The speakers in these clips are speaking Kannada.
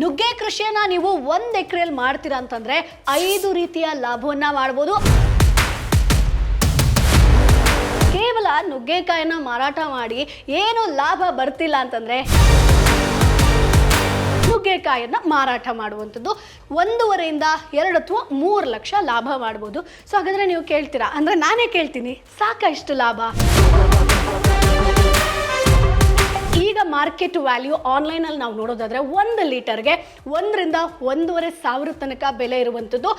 ನುಗ್ಗೆ ಕೃಷಿಯನ್ನ ನೀವು 1 ಎಕರೆಯಲ್ಲಿ ಮಾಡ್ತೀರಾ ಅಂತಂದ್ರೆ 5 ರೀತಿಯ ಲಾಭವನ್ನ ಮಾಡಬಹುದು. ಕೇವಲ ನುಗ್ಗೆಕಾಯಿನ ಮಾರಾಟ ಮಾಡಿ ಏನು ಲಾಭ ಬರ್ತಿಲ್ಲ ಅಂತಂದ್ರೆ ನುಗ್ಗೆಕಾಯಿಯನ್ನ ಮಾರಾಟ ಮಾಡುವಂಥದ್ದು 1.5 ಇಂದ 2 ಅಥವಾ 3 ಲಕ್ಷ ಲಾಭ ಮಾಡ್ಬೋದು. ಸೊ ಹಾಗಾದ್ರೆ ನೀವು ಕೇಳ್ತೀರಾ, ಅಂದ್ರೆ ನಾನೇ ಕೇಳ್ತೀನಿ, ಸಾಕಾ ಇಷ್ಟು ಲಾಭ? ಈಗ ಮಾರ್ಕೆಟ್ ವ್ಯಾಲ್ಯೂ ಆನ್ಲೈನಲ್ಲಿ ನಾವು ನೋಡೋದಾದ್ರೆ 1 ಲೀಟರ್ಗೆ 1 ರಿಂದ 1.5 ಸಾವಿರ ತನಕ ಬೆಲೆ ಇರುವಂಥದ್ದು.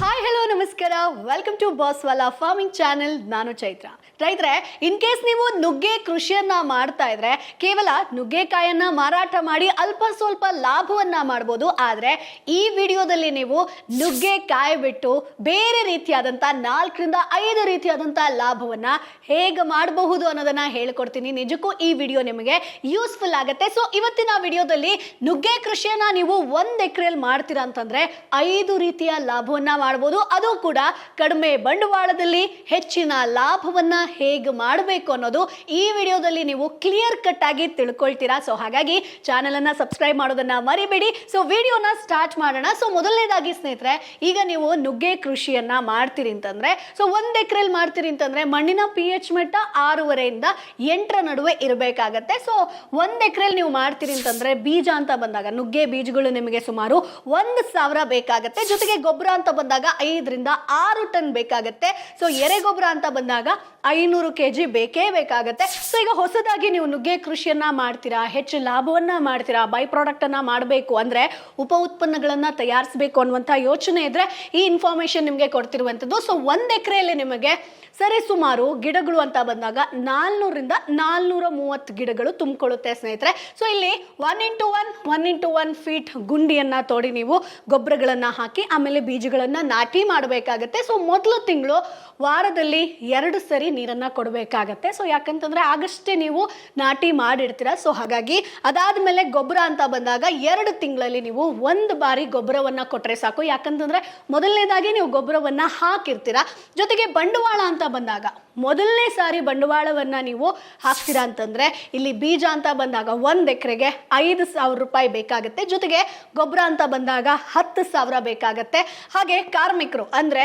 ಹಾಯ್ ಹಲೋ ನಮಸ್ಕಾರ, ವೆಲ್ಕಮ್ ಟು ಬಾಸ್ವಾಲಾ ಫಾರ್ಮಿಂಗ್ ಚಾನೆಲ್. ನಾನು ಚೈತ್ರ. ರೈತರೆ, ಇನ್ ಕೇಸ್ ನೀವು ನುಗ್ಗೆ ಕೃಷಿಯನ್ನ ಮಾಡ್ತಾ ಇದ್ರೆ ಕೇವಲ ನುಗ್ಗೆಕಾಯನ್ನ ಮಾರಾಟ ಮಾಡಿ ಅಲ್ಪ ಸ್ವಲ್ಪ ಲಾಭವನ್ನ ಮಾಡ್ಬೋದು. ಆದ್ರೆ ಈ ವಿಡಿಯೋದಲ್ಲಿ ನೀವು ನುಗ್ಗೆಕಾಯಿ ಬಿಟ್ಟು ಬೇರೆ ರೀತಿಯಾದಂತ 4 ರಿಂದ 5 ರೀತಿಯಾದಂತ ಲಾಭವನ್ನ ಹೇಗೆ ಮಾಡಬಹುದು ಅನ್ನೋದನ್ನ ಹೇಳ್ಕೊಡ್ತೀನಿ. ನಿಜಕ್ಕೂ ಈ ವಿಡಿಯೋ ನಿಮಗೆ ಯೂಸ್ಫುಲ್ ಆಗುತ್ತೆ. ಸೊ ಇವತ್ತಿನ ವಿಡಿಯೋದಲ್ಲಿ ನುಗ್ಗೆ ಕೃಷಿಯನ್ನ ನೀವು 1 ಎಕರೆಯಲ್ಲಿ ಮಾಡ್ತೀರಾ ಅಂತಂದ್ರೆ 5 ರೀತಿಯ ಲಾಭವನ್ನ ಮಾಡಬಹುದು. ಅದು ಕೂಡ ಕಡಿಮೆ ಬಂಡವಾಳದಲ್ಲಿ ಹೆಚ್ಚಿನ ಲಾಭವನ್ನ ಹೇಗೆ ಮಾಡಬೇಕು ಅನ್ನೋದು ಈ ವಿಡಿಯೋದಲ್ಲಿ ನೀವು ಕ್ಲಿಯರ್ ಕಟ್ ಆಗಿ ತಿಳ್ಕೊಳ್ತೀರಾ. ಸೊ ಹಾಗಾಗಿ ಚಾನೆಲ್ ಅನ್ನ ಸಬ್ಸ್ಕ್ರೈಬ್ ಮಾಡೋದನ್ನ ಮರಿಬೇಡಿ. ಸೊ ವಿಡಿಯೋನ ಸ್ಟಾರ್ಟ್ ಮಾಡೋಣ. ಸೊ ಮೊದಲನೇದಾಗಿ ಸ್ನೇಹಿತರೆ, ಈಗ ನೀವು ನುಗ್ಗೆ ಕೃಷಿಯನ್ನ ಮಾಡ್ತೀರಿ ಅಂತಂದ್ರೆ, ಸೊ 1 ಎಕರೆಯಲ್ಲಿ ಮಾಡ್ತೀರಿ ಅಂತಂದ್ರೆ ಮಣ್ಣಿನ pH ಮಟ್ಟ 6.5 ಇಂದ 8 ನಡುವೆ ಇರಬೇಕಾಗತ್ತೆ. ಸೊ 1 ಎಕರೆಯಲ್ಲಿ ನೀವು ಮಾಡ್ತೀರಿ ಅಂತಂದ್ರೆ ಬೀಜ ಅಂತ ಬಂದಾಗ ನುಗ್ಗೆ ಬೀಜಗಳು ನಿಮಗೆ ಸುಮಾರು 1,000 ಬೇಕಾಗತ್ತೆ. ಜೊತೆಗೆ ಗೊಬ್ಬರ ಅಂತ ಬಂದಾಗ 5 ರಿಂದ 6 ಟನ್ ಬೇಕಾಗತ್ತೆ. ಸೊ ಎರೆಗೊಬ್ಬರ ಅಂತ ಬಂದಾಗ 500 kg ಬೇಕೇ ಬೇಕಾಗತ್ತೆ. ಸೊ ಈಗ ಹೊಸದಾಗಿ ನೀವು ನುಗ್ಗೆ ಕೃಷಿಯನ್ನ ಮಾಡ್ತೀರಾ, ಹೆಚ್ಚು ಲಾಭವನ್ನ ಮಾಡ್ತೀರಾ, ಬೈ ಪ್ರಾಡಕ್ಟ್ ಅನ್ನ ಮಾಡಬೇಕು ಅಂದ್ರೆ ಉಪ ಉತ್ಪನ್ನಗಳನ್ನ ತಯಾರಿಸಬೇಕು ಅನ್ನುವಂಥ ಯೋಚನೆ ಇದ್ರೆ ಈ ಇನ್ಫಾರ್ಮೇಶನ್ ನಿಮಗೆ ಕೊಡ್ತಿರುವಂಥದ್ದು. ಸೊ 1 ಎಕರೆಯಲ್ಲಿ ನಿಮಗೆ ಸರಿ ಸುಮಾರು ಗಿಡಗಳು ಅಂತ ಬಂದಾಗ 400 ರಿಂದ 430 ಗಿಡಗಳು ತುಂಬಿಕೊಳ್ಳುತ್ತೆ ಸ್ನೇಹಿತರೆ. ಸೊ ಇಲ್ಲಿ 1x1 ಫೀಟ್ ಗುಂಡಿಯನ್ನ ತೋಡಿ ನೀವು ಗೊಬ್ಬರಗಳನ್ನ ಹಾಕಿ ಆಮೇಲೆ ಬೀಜಗಳನ್ನ ನಾಟಿ ಮಾಡಬೇಕಾಗತ್ತೆ. ಸೊ ಮೊದಲು ತಿಂಗಳು ವಾರದಲ್ಲಿ 2 ಸರಿ ನೀರನ್ನ ಕೊಡಬೇಕಾಗತ್ತೆ. ಸೊ ಯಾಕಂತಂದ್ರೆ ಆಗಷ್ಟೇ ನೀವು ನಾಟಿ ಮಾಡಿರ್ತೀರ. ಸೊ ಹಾಗಾಗಿ ಅದಾದ್ಮೇಲೆ ಗೊಬ್ಬರ ಅಂತ ಬಂದಾಗ 2 ತಿಂಗಳಲ್ಲಿ ನೀವು 1 ಬಾರಿ ಗೊಬ್ಬರವನ್ನ ಕೊಟ್ರೆ ಸಾಕು. ಯಾಕಂತಂದ್ರೆ ಮೊದಲನೇದಾಗಿ ನೀವು ಗೊಬ್ಬರವನ್ನ ಹಾಕಿರ್ತೀರಾ. ಜೊತೆಗೆ ಬಂಡವಾಳ ಅಂತ ಬಂದಾಗ ಮೊದಲನೇ ಸಾರಿ ಬಂಡವಾಳವನ್ನ ನೀವು ಹಾಕ್ತೀರಾ ಅಂತಂದ್ರೆ ಇಲ್ಲಿ ಬೀಜ ಅಂತ ಬಂದಾಗ 1 ಎಕರೆಗೆ 5,000 ರೂಪಾಯಿ ಬೇಕಾಗುತ್ತೆ. ಜೊತೆಗೆ ಗೊಬ್ಬರ ಅಂತ ಬಂದಾಗ 10,000 ಬೇಕಾಗತ್ತೆ. ಹಾಗೆ ಕಾರ್ಮಿಕರು ಅಂದ್ರೆ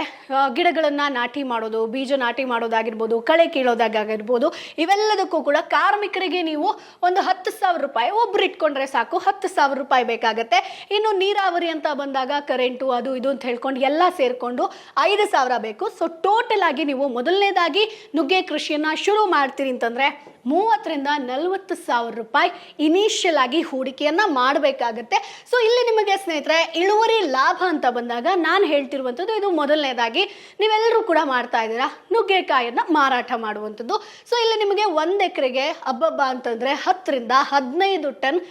ಗಿಡಗಳನ್ನ ನಾಟಿ ಮಾಡೋದು, ಬೀಜ ನಾಟಿ ಮಾಡೋದಾಗಿರ್ಬೋದು, ಕಳೆ ಕೀಳೋದಾಗಿರ್ಬೋದು, ಇವೆಲ್ಲದಕ್ಕೂ ಕೂಡ ಕಾರ್ಮಿಕರಿಗೆ ನೀವು ಒಂದು 10,000 ರೂಪಾಯಿ ಒಬ್ರು ಇಟ್ಕೊಂಡ್ರೆ ಸಾಕು, 10,000 ರೂಪಾಯಿ ಬೇಕಾಗತ್ತೆ. ಇನ್ನು ನೀರಾವರಿ ಅಂತ ಬಂದಾಗ ಕರೆಂಟು ಅದು ಇದು ಅಂತ ಹೇಳ್ಕೊಂಡು ಎಲ್ಲ ಸೇರ್ಕೊಂಡು 5,000 ಬೇಕು. ಸೊ ಟೋಟಲ್ ಆಗಿ ನೀವು ಮೊದಲನೇದಾಗಿ ನುಗ್ಗೆ ಕೃಷಿಯನ್ನ ಶುರು ಮಾಡ್ತೀರಿ ಅಂತಂದ್ರೆ 30 ರಿಂದ 40,000 ರೂಪಾಯಿ ಇನಿಷಿಯಲ್ ಆಗಿ ಹೂಡಿಕೆಯನ್ನ ಮಾಡಬೇಕಾಗತ್ತೆ. ಸೊ ಇಲ್ಲಿ ನಿಮಗೆ ಸ್ನೇಹಿತರೆ ಇಳುವರಿ ಲಾಭ ಅಂತ ಬಂದಾಗ ನಾನು ಹೇಳ್ತಿರುವಂಥದ್ದು ಇದು ಮೊದಲನೇದಾಗಿ ನೀವೆಲ್ಲರೂ ಕೂಡ ಮಾಡ್ತಾ ಇದ್ದೀರಾ, ನುಗ್ಗೆಕಾಯಿಯನ್ನ ಮಾರಾಟ ಮಾಡುವಂಥದ್ದು. ಸೊ ಇಲ್ಲಿ ನಿಮಗೆ 1 ಎಕರೆಗೆ ಹಬ್ಬಬ್ಬ ಅಂತಂದ್ರೆ 10 ರಿಂದ 15 ಟನ್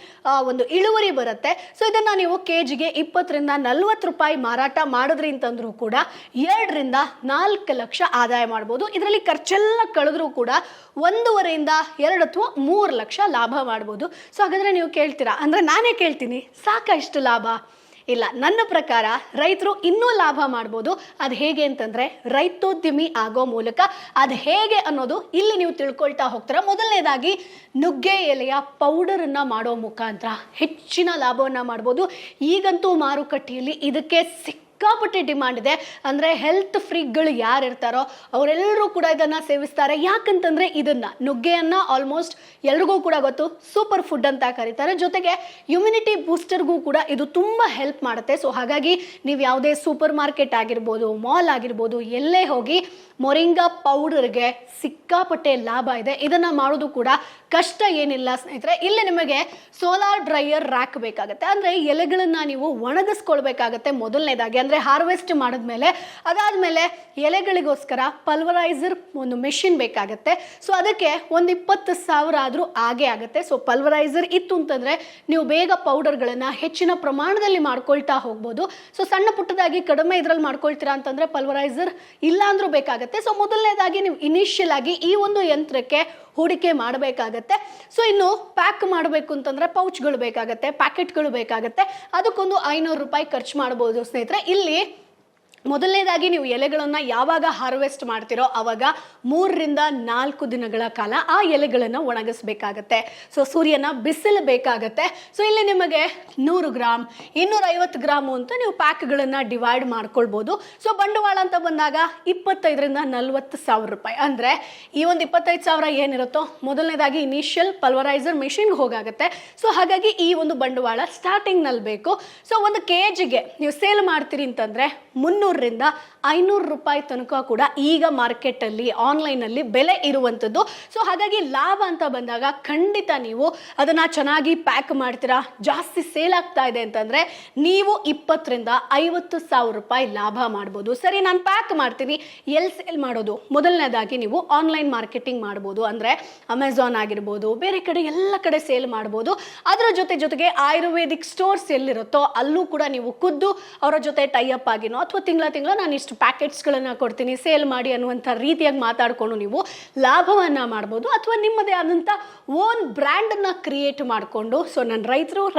ಒಂದು ಇಳುವರಿ ಬರುತ್ತೆ. ಸೊ ಇದನ್ನ ನೀವು ಕೆಜಿಗೆ 20 ರಿಂದ 40 ರೂಪಾಯಿ ಮಾರಾಟ ಮಾಡಿದ್ರಿ ಅಂತಂದ್ರೂ ಕೂಡ 2 ರಿಂದ 4 ಲಕ್ಷ ಆದಾಯ ಮಾಡ್ಬೋದು. ಇದರಲ್ಲಿ ಖರ್ಚೆಲ್ಲ ಕಳೆದ್ರೂ ಕೂಡ 1.5 ಇಂದ 2 ಅಥವಾ 3 ಲಕ್ಷ ಲಾಭ ಮಾಡ್ಬೋದು. ಸೊ ಹಾಗಾದ್ರೆ ನೀವು ಕೇಳ್ತೀರಾ, ಅಂದ್ರೆ ನಾನೇ ಕೇಳ್ತೀನಿ, ಸಾಕಾ ಇಷ್ಟು ಲಾಭ? ಇಲ್ಲ, ನನ್ನ ಪ್ರಕಾರ ರೈತರು ಇನ್ನೂ ಲಾಭ ಮಾಡ್ಬೋದು. ಅದು ಹೇಗೆ ಅಂತಂದ್ರೆ ರೈತೋದ್ಯಮಿ ಆಗೋ ಮೂಲಕ. ಅದು ಹೇಗೆ ಅನ್ನೋದು ಇಲ್ಲಿ ನೀವು ತಿಳ್ಕೊಳ್ತಾ ಹೋಗ್ತೀರಾ. ಮೊದಲನೇದಾಗಿ ನುಗ್ಗೆ ಎಲೆಯ ಪೌಡರನ್ನ ಮಾಡೋ ಮುಖಾಂತರ ಹೆಚ್ಚಿನ ಲಾಭವನ್ನ ಮಾಡ್ಬೋದು. ಈಗಂತೂ ಮಾರುಕಟ್ಟೆಯಲ್ಲಿ ಇದಕ್ಕೆ ಸಿಕ್ಕಾಪಟ್ಟೆ ಡಿಮಾಂಡ್ ಇದೆ. ಅಂದರೆ ಹೆಲ್ತ್ ಫ್ರೀಕ್ಗಳು ಯಾರು ಇರ್ತಾರೋ ಅವರೆಲ್ಲರೂ ಕೂಡ ಇದನ್ನು ಸೇವಿಸ್ತಾರೆ. ಯಾಕಂತಂದರೆ ಇದನ್ನು ನುಗ್ಗೆಯನ್ನು ಆಲ್ಮೋಸ್ಟ್ ಎಲ್ರಿಗೂ ಕೂಡ ಗೊತ್ತು, ಸೂಪರ್ ಫುಡ್ ಅಂತ ಕರೀತಾರೆ. ಜೊತೆಗೆ ಇಮ್ಯುನಿಟಿ ಬೂಸ್ಟರ್ಗೂ ಕೂಡ ಇದು ತುಂಬ ಹೆಲ್ಪ್ ಮಾಡುತ್ತೆ. ಸೊ ಹಾಗಾಗಿ ನೀವು ಯಾವುದೇ ಸೂಪರ್ ಮಾರ್ಕೆಟ್ ಆಗಿರ್ಬೋದು, ಮಾಲ್ ಆಗಿರ್ಬೋದು, ಎಲ್ಲೇ ಹೋಗಿ ಮೊರಿಂಗಾ ಪೌಡರ್ಗೆ ಸಿಕ್ಕಾಪಟ್ಟೆ ಲಾಭ ಇದೆ. ಇದನ್ನು ಮಾಡೋದು ಕೂಡ ಕಷ್ಟ ಏನಿಲ್ಲ ಸ್ನೇಹಿತರೆ. ಇಲ್ಲಿ ನಿಮಗೆ ಸೋಲಾರ್ ಡ್ರೈಯರ್ ರ್ಯಾಕ್ ಬೇಕಾಗುತ್ತೆ. ಅಂದರೆ ಎಲೆಗಳನ್ನು ನೀವು ಒಣಗಿಸ್ಕೊಳ್ಬೇಕಾಗತ್ತೆ ಮೊದಲನೇದಾಗಿ, ಅಂದರೆ ಹಾರ್ವೆಸ್ಟ್ ಮಾಡಿದ್ಮೇಲೆ. ಅದಾದಮೇಲೆ ಎಲೆಗಳಿಗೋಸ್ಕರ ಪಲ್ವರೈಸರ್ ಒಂದು ಮೆಷಿನ್ ಬೇಕಾಗುತ್ತೆ. ಸೊ ಅದಕ್ಕೆ ಒಂದು 20,000 ಆದರೂ ಆಗೇ ಆಗುತ್ತೆ. ಸೊ ಪಲ್ವರೈಸರ್ ಇತ್ತು ಅಂತಂದರೆ ನೀವು ಬೇಗ ಪೌಡರ್ಗಳನ್ನು ಹೆಚ್ಚಿನ ಪ್ರಮಾಣದಲ್ಲಿ ಮಾಡ್ಕೊಳ್ತಾ ಹೋಗ್ಬೋದು. ಸೊ ಸಣ್ಣ ಪುಟ್ಟದಾಗಿ ಕಡಿಮೆ ಇದರಲ್ಲಿ ಮಾಡ್ಕೊಳ್ತೀರಾ ಅಂತಂದರೆ ಪಲ್ವರೈಸರ್ ಇಲ್ಲ ಅಂದರೂ ಬೇಕಾಗುತ್ತೆ. ಸೊ ಮೊದಲನೇದಾಗಿ ನೀವು ಇನಿಷಿಯಲ್ ಆಗಿ ಈ ಒಂದು ಯಂತ್ರಕ್ಕೆ ಹೂಡಿಕೆ ಮಾಡಬೇಕಾಗತ್ತೆ. ಸೊ ಇನ್ನು ಪ್ಯಾಕ್ ಮಾಡಬೇಕು ಅಂತಂದರೆ ಪೌಚ್ಗಳು ಬೇಕಾಗತ್ತೆ, ಪ್ಯಾಕೆಟ್ಗಳು ಬೇಕಾಗತ್ತೆ. ಅದಕ್ಕೊಂದು 500 ರೂಪಾಯಿ ಖರ್ಚು ಮಾಡ್ಬೋದು ಸ್ನೇಹಿತರೆ. ಇಲ್ಲಿ ಮೊದಲನೇದಾಗಿ ನೀವು ಎಲೆಗಳನ್ನು ಯಾವಾಗ ಹಾರ್ವೆಸ್ಟ್ ಮಾಡ್ತಿರೋ ಅವಾಗ 3 ರಿಂದ 4 ದಿನಗಳ ಕಾಲ ಆ ಎಲೆಗಳನ್ನು ಒಣಗಿಸ್ಬೇಕಾಗತ್ತೆ. ಸೊ ಸೂರ್ಯನ ಬಿಸಿಲು ಬೇಕಾಗತ್ತೆ. ಸೊ ಇಲ್ಲಿ ನಿಮಗೆ 100 ಗ್ರಾಮ್ 250 ಗ್ರಾಮು ಅಂತ ನೀವು ಪ್ಯಾಕ್ಗಳನ್ನು ಡಿವೈಡ್ ಮಾಡ್ಕೊಳ್ಬೋದು. ಸೊ ಬಂಡವಾಳ ಅಂತ ಬಂದಾಗ 25 ರಿಂದ 40 ಸಾವಿರ ರೂಪಾಯಿ. ಅಂದರೆ ಈ ಒಂದು 25 ಸಾವಿರ ಏನಿರುತ್ತೋ ಮೊದಲನೇದಾಗಿ ಇನಿಷಿಯಲ್ ಪಲ್ವರೈಸರ್ ಮೆಷಿನ್ಗೆ ಹೋಗಾಗುತ್ತೆ. ಸೊ ಹಾಗಾಗಿ ಈ ಒಂದು ಬಂಡವಾಳ ಸ್ಟಾರ್ಟಿಂಗ್ನಲ್ಲಿ ಬೇಕು. ಸೊ ಒಂದು ಕೆಜಿಗೆ ನೀವು ಸೇಲ್ ಮಾಡ್ತೀರಿ ಅಂತಂದರೆ 300 ರಿಂದ 500 ರೂಪಾಯಿ ತನಕ ಕೂಡ ಈಗ ಮಾರ್ಕೆಟಲ್ಲಿ ಆನ್ಲೈನಲ್ಲಿ ಬೆಲೆ ಇರುವಂಥದ್ದು. ಸೊ ಹಾಗಾಗಿ ಲಾಭ ಅಂತ ಬಂದಾಗ ಖಂಡಿತ ನೀವು ಅದನ್ನು ಚೆನ್ನಾಗಿ ಪ್ಯಾಕ್ ಮಾಡ್ತೀರಾ, ಜಾಸ್ತಿ ಸೇಲ್ ಆಗ್ತಾ ಇದೆ ಅಂತಂದರೆ ನೀವು 20 ರಿಂದ 50 ಸಾವಿರ ರೂಪಾಯಿ ಲಾಭ ಮಾಡ್ಬೋದು. ಸರಿ, ನಾನು ಪ್ಯಾಕ್ ಮಾಡ್ತೀನಿ, ಎಲ್ಲಿ ಸೇಲ್ ಮಾಡೋದು? ಮೊದಲನೇದಾಗಿ ನೀವು ಆನ್ಲೈನ್ ಮಾರ್ಕೆಟಿಂಗ್ ಮಾಡ್ಬೋದು. ಅಂದರೆ ಅಮೆಝಾನ್ ಆಗಿರ್ಬೋದು, ಬೇರೆ ಕಡೆ ಎಲ್ಲ ಕಡೆ ಸೇಲ್ ಮಾಡ್ಬೋದು. ಅದರ ಜೊತೆಗೆ ಆಯುರ್ವೇದಿಕ್ ಸ್ಟೋರ್ಸ್ ಎಲ್ಲಿರುತ್ತೋ ಅಲ್ಲೂ ಕೂಡ ನೀವು ಖುದ್ದು ಅವರ ಜೊತೆ ಟೈ ಅಪ್ ಆಗಿನೋ ಅಥವಾ ತಿಂಗಳ ನಾನು ಇಷ್ಟು ಪ್ಯಾಕೆಟ್ಸ್ಗಳನ್ನು ಕೊಡ್ತೀನಿ, ಸೇಲ್ ಮಾಡಿ ಅನ್ನುವಂಥ ರೀತಿಯಾಗಿ ಮಾತಾಡಿಕೊಂಡು ನೀವು ಲಾಭವನ್ನು ಮಾಡ್ಬೋದು. ಅಥವಾ ನಿಮ್ಮದೇ ಆದಂಥ ಓನ್ ಬ್ರ್ಯಾಂಡನ್ನು ಕ್ರಿಯೇಟ್ ಮಾಡಿಕೊಂಡು ಸೊ ನಾನು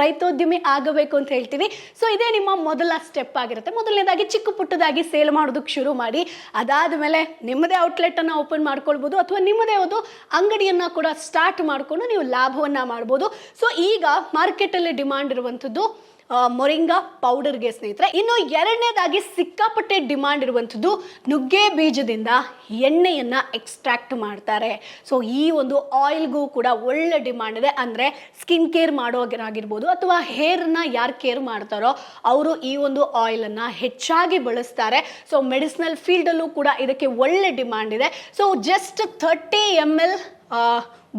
ರೈತೋದ್ಯಮಿ ಆಗಬೇಕು ಅಂತ ಹೇಳ್ತೀನಿ. ಸೊ ಇದೇ ನಿಮ್ಮ ಮೊದಲ ಸ್ಟೆಪ್ ಆಗಿರುತ್ತೆ. ಮೊದಲನೇದಾಗಿ ಚಿಕ್ಕ ಪುಟ್ಟದಾಗಿ ಸೇಲ್ ಮಾಡೋದಕ್ಕೆ ಶುರು ಮಾಡಿ, ಅದಾದ ಮೇಲೆ ನಿಮ್ಮದೇ ಔಟ್ಲೆಟನ್ನು ಓಪನ್ ಮಾಡ್ಕೊಳ್ಬೋದು ಅಥವಾ ನಿಮ್ಮದೇ ಒಂದು ಅಂಗಡಿಯನ್ನು ಕೂಡ ಸ್ಟಾರ್ಟ್ ಮಾಡಿಕೊಂಡು ನೀವು ಲಾಭವನ್ನು ಮಾಡ್ಬೋದು. ಸೊ ಈಗ ಮಾರ್ಕೆಟಲ್ಲಿ ಡಿಮಾಂಡ್ ಇರುವಂಥದ್ದು ಮೊರಿಂಗಾ ಪೌಡರ್ಗೆ ಸ್ನೇಹಿತರೆ. ಇನ್ನು ಎರಡನೇದಾಗಿ ಸಿಕ್ಕಾಪಟ್ಟೆ ಡಿಮಾಂಡ್ ಇರುವಂಥದ್ದು ನುಗ್ಗೆ ಬೀಜದಿಂದ ಎಣ್ಣೆಯನ್ನು ಎಕ್ಸ್ಟ್ರಾಕ್ಟ್ ಮಾಡ್ತಾರೆ. ಸೊ ಈ ಒಂದು ಆಯಿಲ್ಗೂ ಕೂಡ ಒಳ್ಳೆ ಡಿಮಾಂಡ್ ಇದೆ. ಅಂದರೆ ಸ್ಕಿನ್ ಕೇರ್ ಮಾಡೋರಾಗಿರ್ಬೋದು ಅಥವಾ ಹೇರ್ನ ಯಾರು ಕೇರ್ ಮಾಡ್ತಾರೋ ಅವರು ಈ ಒಂದು ಆಯಿಲನ್ನು ಹೆಚ್ಚಾಗಿ ಬಳಸ್ತಾರೆ. ಸೊ ಮೆಡಿಸಿನಲ್ ಫೀಲ್ಡಲ್ಲೂ ಕೂಡ ಇದಕ್ಕೆ ಒಳ್ಳೆ ಡಿಮಾಂಡ್ ಇದೆ. ಸೊ ಜಸ್ಟ್ 30 ml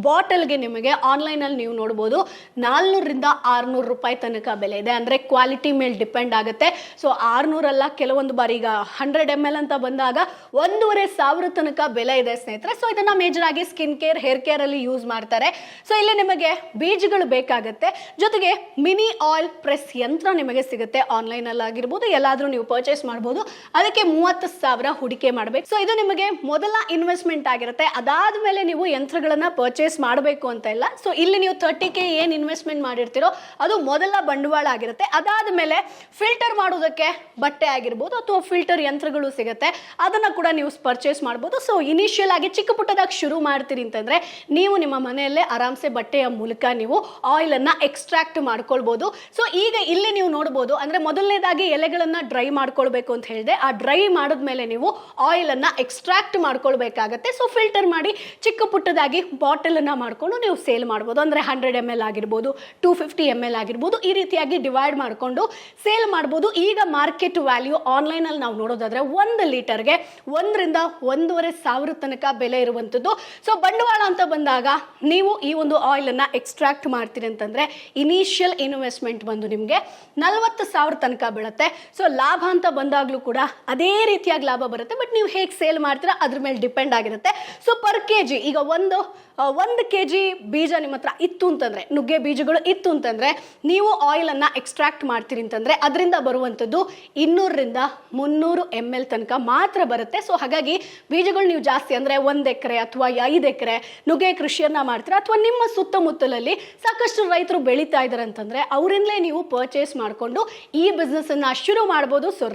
ಬಾಟಲ್ಗೆ ನಿಮಗೆ ಆನ್ಲೈನಲ್ಲಿ ನೀವು ನೋಡ್ಬೋದು 400 ರಿಂದ 600 ರೂಪಾಯಿ ತನಕ ಬೆಲೆ ಇದೆ. ಅಂದರೆ ಕ್ವಾಲಿಟಿ ಮೇಲೆ ಡಿಪೆಂಡ್ ಆಗುತ್ತೆ. ಸೊ 600 ಅಲ್ಲ, ಕೆಲವೊಂದು ಬಾರಿ ಈಗ 100 ml ಅಂತ ಬಂದಾಗ 1,500 ತನಕ ಬೆಲೆ ಇದೆ ಸ್ನೇಹಿತರೆ. ಸೊ ಇದನ್ನು ಮೇಜರ್ ಆಗಿ ಸ್ಕಿನ್ ಕೇರ್, ಹೇರ್ ಕೇರಲ್ಲಿ ಯೂಸ್ ಮಾಡ್ತಾರೆ. ಸೊ ಇಲ್ಲಿ ನಿಮಗೆ ಬೀಜಗಳು ಬೇಕಾಗುತ್ತೆ, ಜೊತೆಗೆ ಮಿನಿ ಆಯಿಲ್ ಪ್ರೆಸ್ ಯಂತ್ರ ನಿಮಗೆ ಸಿಗುತ್ತೆ. ಆನ್ಲೈನಲ್ಲಿ ಆಗಿರ್ಬೋದು, ಎಲ್ಲಾದರೂ ನೀವು ಪರ್ಚೇಸ್ ಮಾಡ್ಬೋದು. ಅದಕ್ಕೆ 30,000 ಹೂಡಿಕೆ ಮಾಡಬೇಕು. ಸೊ ಇದು ನಿಮಗೆ ಮೊದಲ ಇನ್ವೆಸ್ಟ್ಮೆಂಟ್ ಆಗಿರುತ್ತೆ. ಅದಾದಮೇಲೆ ನೀವು ಯಂತ್ರಗಳನ್ನು ಪರ್ಚೇಸ್ ಮಾಡಬೇಕು ಅಂತ ಇಲ್ಲ. ಸೊ ಇಲ್ಲಿ ನೀವು 30K ಏನು ಇನ್ವೆಸ್ಟ್ಮೆಂಟ್ ಮಾಡಿರ್ತೀರೋ ಅದು ಮೊದಲ ಬಂಡವಾಳ ಆಗಿರುತ್ತೆ. ಅದಾದ ಮೇಲೆ ಫಿಲ್ಟರ್ ಮಾಡೋದಕ್ಕೆ ಬಟ್ಟೆ ಆಗಿರ್ಬೋದು ಅಥವಾ ಫಿಲ್ಟರ್ ಯಂತ್ರಗಳು ಸಿಗುತ್ತೆ, ಅದನ್ನು ಕೂಡ ನೀವು ಪರ್ಚೇಸ್ ಮಾಡ್ಬೋದು. ಸೊ ಇನಿಷಿಯಲ್ ಆಗಿ ಚಿಕ್ಕ ಪುಟ್ಟದಾಗಿ ಶುರು ಮಾಡ್ತೀರಿ ಅಂತಂದರೆ ನೀವು ನಿಮ್ಮ ಮನೆಯಲ್ಲೇ ಆರಾಮ್ಸೆ ಬಟ್ಟೆಯ ಮೂಲಕ ನೀವು ಆಯಿಲನ್ನು ಎಕ್ಸ್ಟ್ರಾಕ್ಟ್ ಮಾಡ್ಕೊಳ್ಬೋದು. ಸೊ ಈಗ ಇಲ್ಲಿ ನೀವು ನೋಡ್ಬೋದು, ಅಂದರೆ ಮೊದಲನೇದಾಗಿ ಎಲೆಗಳನ್ನು ಡ್ರೈ ಮಾಡ್ಕೊಳ್ಬೇಕು ಅಂತ ಹೇಳಿದೆ. ಆ ಡ್ರೈ ಮಾಡಿದ್ಮೇಲೆ ನೀವು ಆಯಿಲನ್ನು ಎಕ್ಸ್ಟ್ರಾಕ್ಟ್ ಮಾಡ್ಕೊಳ್ಬೇಕಾಗತ್ತೆ. ಸೊ ಫಿಲ್ಟರ್ ಮಾಡಿ ಚಿಕ್ಕ ಪುಟ್ಟದಾಗಿ ಬಾಟಲನ್ನು ಮಾಡಿಕೊಂಡು ನೀವು ಸೇಲ್ ಮಾಡ್ಬೋದು. ಅಂದರೆ 100 ml ಆಗಿರ್ಬೋದು, 250 ml ಆಗಿರ್ಬೋದು, ಈ ರೀತಿಯಾಗಿ ಡಿವೈಡ್ ಮಾಡಿಕೊಂಡು ಸೇಲ್ ಮಾಡ್ಬೋದು. ಈಗ ಮಾರ್ಕೆಟ್ ವ್ಯಾಲ್ಯೂ ಆನ್ಲೈನಲ್ಲಿ ನಾವು ನೋಡೋದಾದರೆ 1 ಲೀಟರ್ಗೆ 1 ರಿಂದ 1,500 ಸಾವಿರ ತನಕ ಬೆಲೆ ಇರುವಂಥದ್ದು. ಸೊ ಬಂಡವಾಳ ಅಂತ ಬಂದಾಗ ನೀವು ಈ ಒಂದು ಆಯಿಲನ್ನು ಎಕ್ಸ್ಟ್ರಾಕ್ಟ್ ಮಾಡ್ತೀರಿ ಅಂತಂದರೆ ಇನಿಷಿಯಲ್ ಇನ್ವೆಸ್ಟ್ಮೆಂಟ್ ಬಂದು ನಿಮಗೆ 40,000 ತನಕ ಬೀಳುತ್ತೆ. ಸೊ ಲಾಭ ಅಂತ ಬಂದಾಗಲೂ ಕೂಡ ಅದೇ ರೀತಿಯಾಗಿ ಲಾಭ ಬರುತ್ತೆ. ಬಟ್ ನೀವು ಹೇಗೆ ಸೇಲ್ ಮಾಡ್ತೀರಾ ಅದ್ರ ಮೇಲೆ ಡಿಪೆಂಡ್ ಆಗಿರುತ್ತೆ. ಸೊ ಪರ್ kg ಈಗ 1 kg ಬೀಜ ನಿಮ್ಮ ಹತ್ರ ಇತ್ತು ಅಂತಂದರೆ, ನುಗ್ಗೆ ಬೀಜಗಳು ಇತ್ತು ಅಂತಂದರೆ ನೀವು ಆಯಿಲನ್ನು ಎಕ್ಸ್ಟ್ರಾಕ್ಟ್ ಮಾಡ್ತೀರಿ ಅಂತಂದರೆ ಅದರಿಂದ ಬರುವಂಥದ್ದು 200 ರಿಂದ 300 ml ತನಕ ಮಾತ್ರ ಬರುತ್ತೆ. ಸೊ ಹಾಗಾಗಿ ಬೀಜಗಳು ನೀವು ಜಾಸ್ತಿ ಅಂದರೆ 1 ಎಕರೆ ಅಥವಾ 5 ಎಕರೆ ನುಗ್ಗೆ ಕೃಷಿಯನ್ನು ಮಾಡ್ತೀರಾ ಅಥವಾ ನಿಮ್ಮ ಸುತ್ತಮುತ್ತಲಲ್ಲಿ ಸಾಕಷ್ಟು ರೈತರು ಬೆಳೀತಾ ಇದ್ದಾರೆ ಅಂತಂದರೆ ಅವರಿಂದಲೇ ನೀವು ಪರ್ಚೇಸ್ ಮಾಡಿಕೊಂಡು ಈ ಬಿಸ್ನೆಸ್ಸನ್ನು ಶುರು ಮಾಡ್ಬೋದು. ಸೊ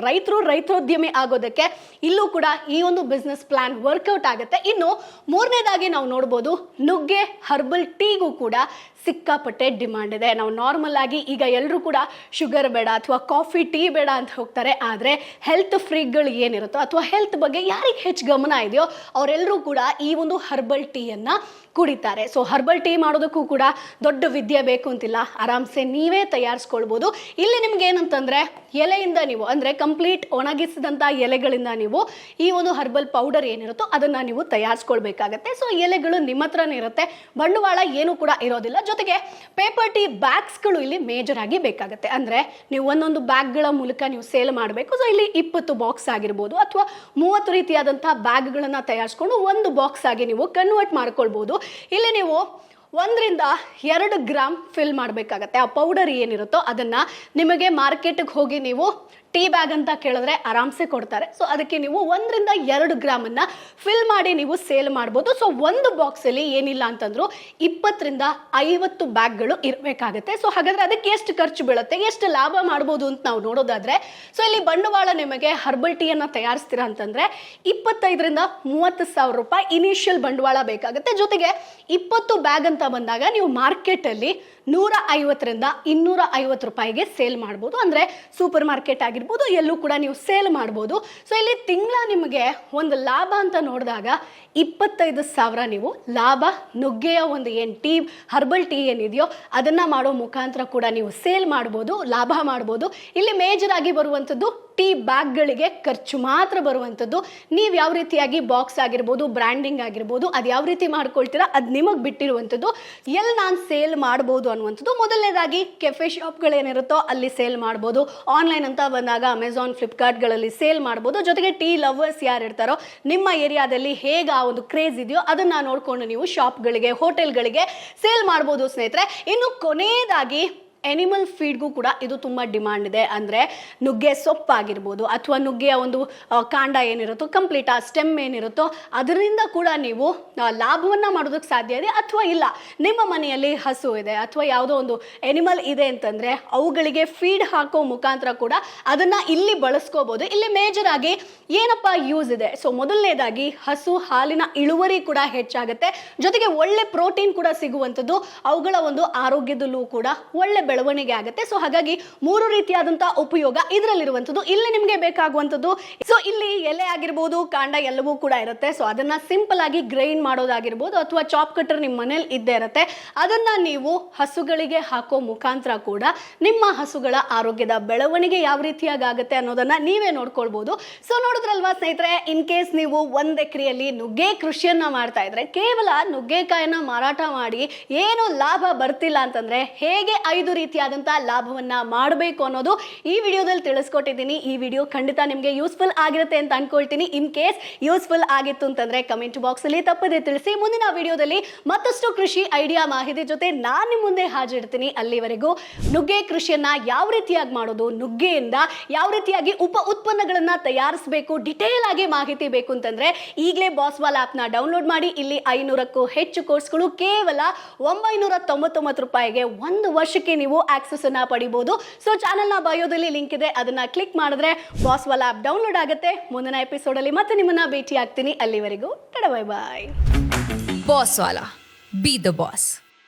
ರೈತೋದ್ಯಮಿ ಆಗೋದಕ್ಕೆ ಇಲ್ಲೂ ಕೂಡ ಈ ಒಂದು ಬಿಸ್ನೆಸ್ ಪ್ಲಾನ್ ವರ್ಕೌಟ್ ಆಗುತ್ತೆ. ಇನ್ನು ಮೂರನೇದಾಗಿ ನಾವು ನೋಡ್ಬೋದು, ನುಗ್ಗೆ ಹರ್ಬಲ್ ಟೀಗೂ ಕೂಡ ಸಿಕ್ಕಾಪಟ್ಟೆ ಡಿಮಾಂಡ್ ಇದೆ. ನಾವು ನಾರ್ಮಲ್ ಆಗಿ ಈಗ ಎಲ್ಲರೂ ಕೂಡ ಶುಗರ್ ಬೇಡ ಅಥವಾ ಕಾಫಿ ಟೀ ಬೇಡ ಅಂತ ಹೋಗ್ತಾರೆ. ಆದರೆ ಹೆಲ್ತ್ ಫ್ರೀಕ್ಗಳು ಏನಿರುತ್ತೋ ಅಥವಾ ಹೆಲ್ತ್ ಬಗ್ಗೆ ಯಾರಿಗೆ ಹೆಚ್ಚು ಗಮನ ಇದೆಯೋ ಅವರೆಲ್ಲರೂ ಕೂಡ ಈ ಒಂದು ಹರ್ಬಲ್ ಟೀಯನ್ನು ಕುಡಿತಾರೆ. ಸೊ ಹರ್ಬಲ್ ಟೀ ಮಾಡೋದಕ್ಕೂ ಕೂಡ ದೊಡ್ಡ ವಿದ್ಯೆ ಬೇಕು ಅಂತಿಲ್ಲ, ಆರಾಮ್ಸೆ ನೀವೇ ತಯಾರಿಸ್ಕೊಳ್ಬೋದು. ಇಲ್ಲಿ ನಿಮ್ಗೆ ಏನಂತಂದರೆ ಎಲೆಯಿಂದ ನೀವು ಅಂದರೆ ಕಂಪ್ಲೀಟ್ ಒಣಗಿಸಿದಂಥ ಎಲೆಗಳಿಂದ ನೀವು ಈ ಒಂದು ಹರ್ಬಲ್ ಪೌಡರ್ ಏನಿರುತ್ತೋ ಅದನ್ನು ನೀವು ತಯಾರಿಸ್ಕೊಳ್ಬೇಕಾಗತ್ತೆ. ಸೊ ಎಲೆಗಳು ನಿಮ್ಮ ಹತ್ರನೇ ಇರುತ್ತೆ, ಬಂಡವಾಳ ಏನೂ ಕೂಡ ಇರೋದಿಲ್ಲ. ಜೊತೆಗೆ ಪೇಪರ್ ಟೀ ಬ್ಯಾಗ್ಸ್ಗಳು ಇಲ್ಲಿ ಮೇಜರ್ ಆಗಿ ಬೇಕಾಗುತ್ತೆ. ಅಂದರೆ ನೀವು ಒಂದೊಂದು ಬ್ಯಾಗ್ಗಳ ಮೂಲಕ ನೀವು ಸೇಲ್ ಮಾಡಬೇಕು. ಸೊ ಇಲ್ಲಿ 20 ಬಾಕ್ಸ್ ಆಗಿರ್ಬೋದು ಅಥವಾ 30 ರೀತಿಯಾದಂಥ ಬ್ಯಾಗ್ಗಳನ್ನು ತಯಾರಿಸ್ಕೊಂಡು ಒಂದು ಬಾಕ್ಸ್ ಆಗಿ ನೀವು ಕನ್ವರ್ಟ್ ಮಾಡ್ಕೊಳ್ಬೋದು. ಇಲ್ಲಿ ನೀವು 1 ರಿಂದ 2 ಗ್ರಾಮ್ ಫಿಲ್ ಮಾಡಬೇಕಾಗತ್ತೆ. ಆ ಪೌಡರ್ ಏನಿರುತ್ತೋ ಅದನ್ನು ನಿಮಗೆ ಮಾರ್ಕೆಟಿಗೆ ಹೋಗಿ ನೀವು ಟೀ ಬ್ಯಾಗ್ ಅಂತ ಕೇಳಿದ್ರೆ ಆರಾಮ್ಸೆ ಕೊಡ್ತಾರೆ. ಸೊ ಅದಕ್ಕೆ ನೀವು 1-2 ಗ್ರಾಮನ್ನು ಫಿಲ್ ಮಾಡಿ ನೀವು ಸೇಲ್ ಮಾಡ್ಬೋದು. ಸೊ ಒಂದು ಬಾಕ್ಸಲ್ಲಿ ಏನಿಲ್ಲ ಅಂತಂದ್ರು 20-50 ಬ್ಯಾಗ್ಗಳು ಇರಬೇಕಾಗುತ್ತೆ. ಸೊ ಹಾಗಾದ್ರೆ ಅದಕ್ಕೆ ಎಷ್ಟು ಖರ್ಚು ಬೀಳುತ್ತೆ, ಎಷ್ಟು ಲಾಭ ಮಾಡ್ಬೋದು ಅಂತ ನಾವು ನೋಡೋದಾದ್ರೆ, ಸೊ ಇಲ್ಲಿ ಬಂಡವಾಳ ನಿಮಗೆ ಹರ್ಬಲ್ ಟೀಯನ್ನು ತಯಾರಿಸ್ತೀರಾ ಅಂತಂದ್ರೆ 25,000-30,000 ರೂಪಾಯಿ ಇನಿಷಿಯಲ್ ಬಂಡವಾಳ ಬೇಕಾಗುತ್ತೆ. ಜೊತೆಗೆ 20 ಬ್ಯಾಗ್ ಅಂತ ಬಂದಾಗ ನೀವು ಮಾರ್ಕೆಟಲ್ಲಿ 150-250 ರೂಪಾಯಿಗೆ ಸೇಲ್ ಮಾಡ್ಬೋದು. ಅಂದರೆ ಸೂಪರ್ ಮಾರ್ಕೆಟ್ ಆಗಿರ್ಬೋದು, ಎಲ್ಲೂ ಕೂಡ ನೀವು ಸೇಲ್ ಮಾಡ್ಬೋದು. ಸೊ ಇಲ್ಲಿ ತಿಂಗಳ ನಿಮಗೆ ಒಂದು ಲಾಭ ಅಂತ ನೋಡಿದಾಗ 25,000 ನೀವು ಲಾಭ ನುಗ್ಗೆಯ ಒಂದು ಏನು ಟೀ ಹರ್ಬಲ್ ಟೀ ಏನಿದೆಯೋ ಅದನ್ನು ಮಾಡೋ ಮುಖಾಂತರ ಕೂಡ ನೀವು ಸೇಲ್ ಮಾಡ್ಬೋದು, ಲಾಭ ಮಾಡ್ಬೋದು. ಇಲ್ಲಿ ಮೇಜರ್ ಆಗಿ ಬರುವಂಥದ್ದು ಟೀ ಬ್ಯಾಗ್ಗಳಿಗೆ ಖರ್ಚು ಮಾತ್ರ ಬರುವಂಥದ್ದು. ನೀವು ಯಾವ ರೀತಿಯಾಗಿ ಬಾಕ್ಸ್ ಆಗಿರ್ಬೋದು, ಬ್ರ್ಯಾಂಡಿಂಗ್ ಆಗಿರ್ಬೋದು, ಅದು ಯಾವ ರೀತಿ ಮಾಡ್ಕೊಳ್ತೀರಾ ಅದು ನಿಮಗೆ ಬಿಟ್ಟಿರುವಂಥದ್ದು. ಎಲ್ಲಿ ನಾನು ಸೇಲ್ ಮಾಡ್ಬೋದು ಅನ್ನುವಂಥದ್ದು, ಮೊದಲನೇದಾಗಿ ಕೆಫೆ ಶಾಪ್ಗಳೇನಿರುತ್ತೋ ಅಲ್ಲಿ ಸೇಲ್ ಮಾಡ್ಬೋದು. ಆನ್ಲೈನ್ ಅಂತ ಬಂದಾಗ ಅಮೆಝಾನ್, ಫ್ಲಿಪ್ಕಾರ್ಟ್ಗಳಲ್ಲಿ ಸೇಲ್ ಮಾಡ್ಬೋದು. ಜೊತೆಗೆ ಟೀ ಲವರ್ಸ್ ಯಾರು ಇರ್ತಾರೋ ನಿಮ್ಮ ಏರಿಯಾದಲ್ಲಿ ಹೇಗೆ ಆ ಒಂದು ಕ್ರೇಜ್ ಇದೆಯೋ ಅದನ್ನು ನೋಡಿಕೊಂಡು ನೀವು ಶಾಪ್ಗಳಿಗೆ, ಹೋಟೆಲ್ಗಳಿಗೆ ಸೇಲ್ ಮಾಡ್ಬೋದು ಸ್ನೇಹಿತರೆ. ಇನ್ನು ಕೊನೆಯದಾಗಿ ಎನಿಮಲ್ ಫೀಡ್ಗೂ ಕೂಡ ಇದು ತುಂಬ ಡಿಮಾಂಡ್ ಇದೆ. ಅಂದರೆ ನುಗ್ಗೆ ಸೊಪ್ಪಾಗಿರ್ಬೋದು ಅಥವಾ ನುಗ್ಗೆಯ ಒಂದು ಕಾಂಡ ಏನಿರುತ್ತೋ, ಕಂಪ್ಲೀಟ್ ಆ ಸ್ಟೆಮ್ ಏನಿರುತ್ತೋ ಅದರಿಂದ ಕೂಡ ನೀವು ಲಾಭವನ್ನು ಮಾಡೋದಕ್ಕೆ ಸಾಧ್ಯ ಇದೆ. ಅಥವಾ ಇಲ್ಲ, ನಿಮ್ಮ ಮನೆಯಲ್ಲಿ ಹಸು ಇದೆ ಅಥವಾ ಯಾವುದೋ ಒಂದು ಎನಿಮಲ್ ಇದೆ ಅಂತಂದರೆ ಅವುಗಳಿಗೆ ಫೀಡ್ ಹಾಕೋ ಮುಖಾಂತರ ಕೂಡ ಅದನ್ನು ಇಲ್ಲಿ ಬಳಸ್ಕೋಬೋದು. ಇಲ್ಲಿ ಮೇಜರ್ ಆಗಿ ಏನಪ್ಪ ಯೂಸ್ ಇದೆ, ಸೊ ಮೊದಲನೇದಾಗಿ ಹಸು ಹಾಲಿನ ಇಳುವರಿ ಕೂಡ ಹೆಚ್ಚಾಗುತ್ತೆ. ಜೊತೆಗೆ ಒಳ್ಳೆ ಪ್ರೋಟೀನ್ ಕೂಡ ಸಿಗುವಂಥದ್ದು, ಅವುಗಳ ಒಂದು ಆರೋಗ್ಯದಲ್ಲೂ ಕೂಡ ಒಳ್ಳೆ ಬೆಳವಣಿಗೆ ಆಗುತ್ತೆ. ಸೊ ಹಾಗಾಗಿ 3 ರೀತಿಯಾದಂತಹ ಉಪಯೋಗ ಇದರಲ್ಲಿರುವಂಥದ್ದು. ಇಲ್ಲಿ ನಿಮಗೆ ಬೇಕಾಗುವಂಥದ್ದು, ಸೊ ಇಲ್ಲಿ ಎಲೆ ಆಗಿರ್ಬೋದು, ಕಾಂಡ ಎಲ್ಲವೂ ಕೂಡ ಇರುತ್ತೆ. ಸೊ ಅದನ್ನ ಸಿಂಪಲ್ ಆಗಿ ಗ್ರೈಂಡ್ ಮಾಡೋದಾಗಿರ್ಬೋದು ಅಥವಾ ಚಾಪ್ ಕಟರ್ ನಿಮ್ಮ ಮನೇಲಿ ಇದ್ದೇ ಇರುತ್ತೆ, ಅದನ್ನ ನೀವು ಹಸುಗಳಿಗೆ ಹಾಕೋ ಮುಖಾಂತರ ಕೂಡ ನಿಮ್ಮ ಹಸುಗಳ ಆರೋಗ್ಯದ ಬೆಳವಣಿಗೆ ಯಾವ ರೀತಿಯಾಗಿ ಆಗುತ್ತೆ ಅನ್ನೋದನ್ನ ನೀವೇ ನೋಡ್ಕೊಳ್ಬಹುದು. ಸೊ ನೋಡಿದ್ರಲ್ವಾ ಸ್ನೇಹಿತರೆ, ಇನ್ ಕೇಸ್ ನೀವು 1 ಎಕರೆಯಲ್ಲಿ ನುಗ್ಗೆ ಕೃಷಿಯನ್ನ ಮಾಡ್ತಾ ಇದ್ರೆ, ಕೇವಲ ನುಗ್ಗೆಕಾಯನ್ನ ಮಾರಾಟ ಮಾಡಿ ಏನು ಲಾಭ ಬರ್ತಿಲ್ಲ ಅಂತಂದ್ರೆ ಹೇಗೆ 5 ರೀತಿಯಾದಂತಹ ಲಾಭವನ್ನ ಮಾಡಬೇಕು ಅನ್ನೋದು ಈ ವಿಡಿಯೋದಲ್ಲಿ ತಿಳಿಸ್ಕೊಟ್ಟಿದ್ದೀನಿ. ಈ ವಿಡಿಯೋ ಖಂಡಿತ ನಿಮಗೆ ಯೂಸ್ಫುಲ್ ಆಗಿರುತ್ತೆ ಅಂತ ಅನ್ಕೊಳ್ತೀನಿ. ಇನ್ ಕೇಸ್ ಯೂಸ್ಫುಲ್ ಆಗಿತ್ತು ಅಂತಂದ್ರೆ ಕಮೆಂಟ್ ಬಾಕ್ಸ್ ಅಲ್ಲಿ ತಪ್ಪದೆ ತಿಳಿಸಿ. ಮುಂದಿನ ವಿಡಿಯೋದಲ್ಲಿ ಮತ್ತಷ್ಟು ಕೃಷಿ ಐಡಿಯಾ ಮಾಹಿತಿ ಜೊತೆ ನಾನು ನಿಮ್ಮ ಮುಂದೆ ಹಾಜರಿರ್ತೀನಿ. ಅಲ್ಲಿವರೆಗೂ ನುಗ್ಗೆ ಕೃಷಿಯನ್ನ ಯಾವ ರೀತಿಯಾಗಿ ಮಾಡೋದು, ನುಗ್ಗೆಯಿಂದ ಯಾವ ರೀತಿಯಾಗಿ ಉಪ ಉತ್ಪನ್ನಗಳನ್ನ ತಯಾರಿಸಬೇಕು, ಡಿಟೇಲ್ ಆಗಿ ಮಾಹಿತಿ ಬೇಕು ಅಂತಂದ್ರೆ ಈಗಲೇ ಬಾಸ್ವಾಲ್ ಆಪ್ ನ ಡೌನ್ಲೋಡ್ ಮಾಡಿ. ಇಲ್ಲಿ 500ಕ್ಕೂ ಹೆಚ್ಚು ಕೋರ್ಸ್ಗಳು ಕೇವಲ 999 ರೂಪಾಯಿಗೆ 1 ವರ್ಷಕ್ಕೆ ನೀವು ಆಕ್ಸೆಸ್ ಅನ್ನ ಪಡಿಬಹುದು. ಸೊ ಚಾನೆಲ್ ನ ಬಯೋದಲ್ಲಿ ಲಿಂಕ್ ಇದೆ, ಅದನ್ನ ಕ್ಲಿಕ್ ಮಾಡಿದ್ರೆ ಬಾಸ್ವಾಲ್ ಆಪ್ ಡೌನ್ಲೋಡ್ ಆಗುತ್ತೆ. ಮುಂದಿನ ಎಪಿಸೋಡ್ ಅಲ್ಲಿ ಮತ್ತೆ ನಿಮ್ಮನ್ನ ಭೇಟಿ ಆಗ್ತೀನಿ. ಅಲ್ಲಿವರೆಗೂ ಬೈ ಬಾಯ್. ಬಾಸ್ವಾಲ, ಬಿ ದ ಬಾಸ್.